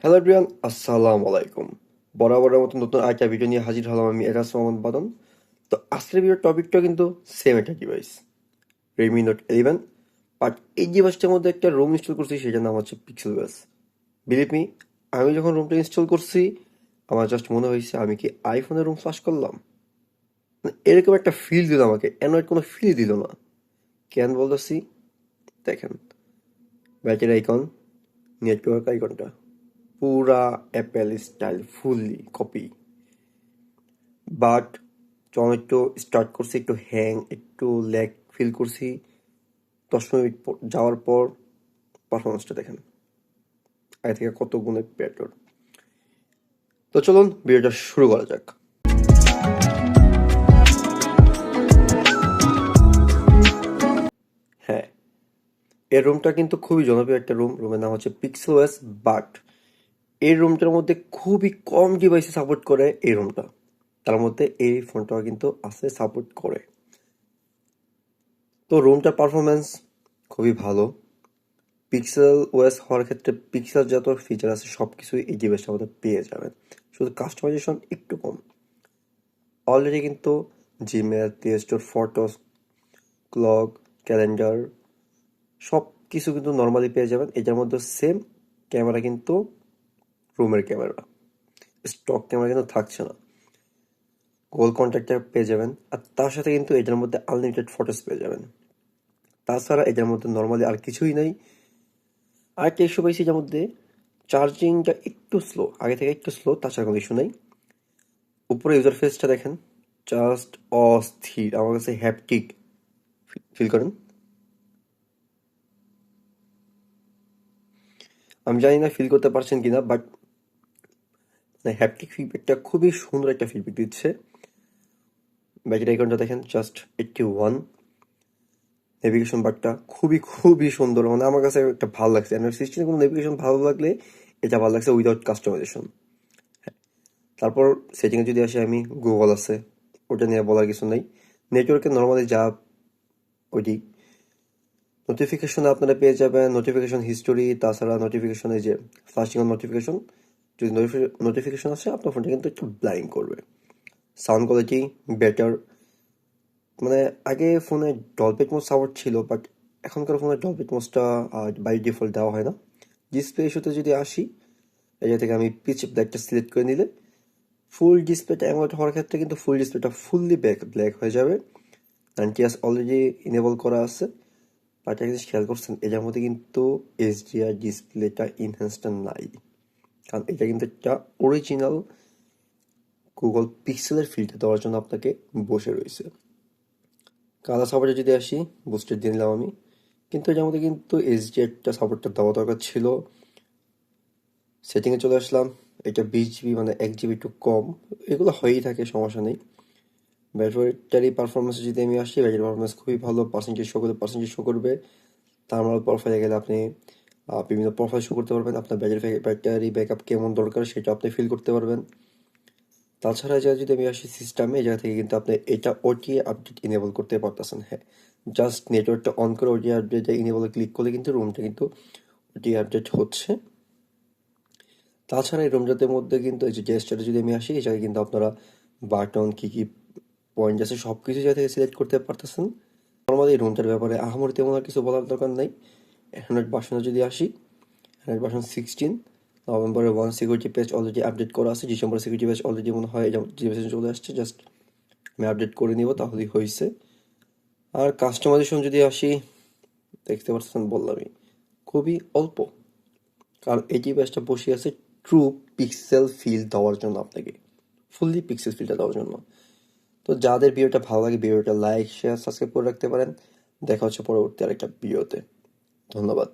Hello everyone, আসসালামু আলাইকুম। বরাবরের মতো নতুন আরেকটা ভিডিও নিয়ে হাজির হলাম আমি, এরাস মোহাম্মদ বাদন। তো আজকের ভিডিওর টপিকটা কিন্তু সেম একটা ডিভাইস, রেডমি নোট 11। বাট এই ডিভাইসটার মধ্যে একটা রুম ইনস্টল করছি, সেটার নাম হচ্ছে পিক্সেল ওএস। বিলিভ মি, আমি যখন রুমটা ইনস্টল করছি আমার জাস্ট মনে হয়েছে আমি কি আইফোনের রুম ফ্লাশ করলাম। মানে এরকম একটা ফিল দিল আমাকে, অ্যান্ড্রয়েড কোনো ফিল দিল না। কেন বলতেছি দেখেন, ব্যাটারি আইকন, নেটওয়ার্ক আইকনটা পুরা Apple style, fully copy. But যখন একটু স্টার্ট করছি একটু হ্যাং, একটু ল্যাগ ফিল করছি। 10 মিনিট যাওয়ার পর পারফরমেন্সটা দেখেন আগে থেকে কত গুণে বেটার। তো চলুন ভিডিওটা শুরু করা যাক। হ্যাঁ, এই রুমটা কিন্তু খুবই জনপ্রিয় একটা রুম, রুমের নাম হচ্ছে পিক্সেল ওএস। বাট এই রুমটার মধ্যে খুবই কম ডিভাইসে সাপোর্ট করে এই রুমটা, তার মধ্যে এই ফোনটাও কিন্তু আছে, সাপোর্ট করে। তো রুমটার পারফরমেন্স খুবই ভালো। পিক্সেল ওএস হওয়ার ক্ষেত্রে পিক্সেল যত ফিচার আছে সব কিছুই এই ডিভাইসটার মধ্যে পেয়ে যাবেন, শুধু কাস্টমাইজেশন একটু কম। অলরেডি কিন্তু Gmail, play store, photos, clock, calendar সব কিছু কিন্তু নর্মালি পেয়ে যাবেন। এটার মধ্যে সেম ক্যামেরা কিন্তু রুমের ক্যামেরা, স্টক ক্যামেরা কিন্তু থাকছে না। গোল কন্ট্যাক্টার পেয়ে যাবেন, আর তার সাথে কিন্তু এটার মধ্যে আনলিমিটেড ফটোস পেয়ে যাবেন। তাছাড়া এটার মধ্যে নর্মালি আর কিছুই নাই। আরেকটা ইস্যু পাইছি যার মধ্যে চার্জিংটা একটু স্লো, আগে থেকে একটু স্লো, তাছাড়া কোনো ইস্যু নাই। উপরে ইউজার ফেসটা দেখেন, জাস্ট অস্থির, আমার কাছে হ্যাপটিক ফিল করেন। আমি জানি না ফিল করতে পারছেন কিনা, বাট হ্যাপটিক ফিডব্যাকটা খুবই সুন্দর একটা ফিডব্যাক দিচ্ছে। ব্যাটারি আইকনটা দেখেন, জাস্ট 81। নেভিগেশন বারটা খুবই খুবই সুন্দর, মানে আমার কাছে একটা ভালো লাগছে। অ্যান্ড্রয়েড সিস্টেমে কোনো নেভিগেশন ভালো লাগলে এটা ভালো লাগছে উইদাউট কাস্টমাইজেশন। তারপর সেটিংয়ে যদি আসি আমি, গুগল আছে, ওটা নিয়ে বলার কিছু নেই। নেটওয়ার্কে নর্মালি যা ওইটি। নোটিফিকেশনে আপনারা পেয়ে যাবেন নোটিফিকেশন হিস্টোরি, তাছাড়া নোটিফিকেশনে যে ফ্লাশিং অন নোটিফিকেশন, যদি নোটিফিকেশন আসে আপনার ফোনটা কিন্তু একটু ব্লাইন্ড করবে। সাউন্ড কোয়ালিটি বেটার, মানে আগে ফোনে ডলবি অ্যাটমস সাপোর্ট ছিল, বাট এখনকার ফোনে ডলবি অ্যাটমসটা বাই ডিফল্ট দেওয়া হয় না। ডিসপ্লে ইস্যুতে যদি আসি, এই থেকে আমি পিচ ব্ল্যাকটা সিলেক্ট করে নিলে ফুল ডিসপ্লেটা অ্যামোলেড হওয়ার ক্ষেত্রে কিন্তু ফুল ডিসপ্লেটা ফুললি ব্ল্যাক হয়ে যাবে। 90 অলরেডি ইনেবল করা আছে। বাট একটা জিনিস খেয়াল করছেন, এটার মধ্যে কিন্তু এইচডিআর ডিসপ্লেটা ইনহ্যান্সটা নাই, কারণ এটা কিন্তু একটা অরিজিনাল গুগল পিক্সেলের ফিল্টার দেওয়ার জন্য আপনাকে বসে রয়েছে। কালার সাপোর্টে যদি আসি, বুস্টার দিয়ে নিলাম আমি, কিন্তু এটার মধ্যে কিন্তু এইচডিআরটা সাপোর্টটা দেওয়া দরকার ছিল। সেটিংয়ে চলে আসলাম, এটা 20 জিবি, মানে 1 জিবি একটু কম, এগুলো হয়েই থাকে, সমস্যা নেই। ব্যাটারি পারফরমেন্সে যদি আমি আসি, ব্যাটারি পারফরমেন্স খুবই ভালো, পার্সেন্টেজ শো করবে। তারমাল প্রোফাইলে গেলে আপনি বিভিন্ন প্রোফাইল শো করতে পারবেন, আপনার ব্যাটারি ব্যাকআপ কেমন দরকার সেটা আপনি ফিল করতে পারবেন। তাছাড়া যদি আমি আসি সিস্টেমে, এই জায়গা থেকে কিন্তু আপনি এটা ওটিএ আপডেট ইনেবল করতে পারতেছেন। হ্যাঁ, জাস্ট নেটওয়ার্কটা অন করে ওটিএ আপডেটে ইনেবলে ক্লিক করলে কিন্তু রুমটা কিন্তু ওটিএ আপডেট হচ্ছে। তাছাড়া এই রুমটার মধ্যে কিন্তু এই যে জেস্টারে যদি আমি আসি, এই জায়গায় কিন্তু আপনারা বাটন কি কি পয়েন্ট আছে সব কিছু জায়গা থেকে সিলেক্ট করতে পারতেছেন। নর্মালি এই রুমটার ব্যাপারে আহামরি তেমন আর কিছু বলার দরকার নাই। অ্যান্ড্রয়েড ভার্সনে যদি আসি, অ্যান্ড্রয়েড ভার্সন 16, নভেম্বরে 1 সিকিউরিটি প্যাচ অলরেডি আপডেট করা আছে, ডিসেম্বরে সিকিউরিটি প্যাচ অলরেডি মনে হয় চলে আসছে, জাস্ট আমি আপডেট করে নিব তাহলেই হয়েছে। আর কাস্টমাইজেশন যদি আসি, দেখতে পাচ্ছেন বললামই, খুবই অল্প, কারণ এই ডিভাইসটা বসে আছে ট্রু পিক্সেল ফিল দেওয়ার জন্য, আপনাকে ফুললি পিক্সেল ফিলটা দেওয়ার জন্য। তো যাদের ভিডিওটা ভালো লাগে, ভিডিওটা লাইক শেয়ার সাবস্ক্রাইব করে রাখতে পারেন। দেখা হচ্ছে পরবর্তী আরেকটা ভিডিওতে। ধন্যবাদ।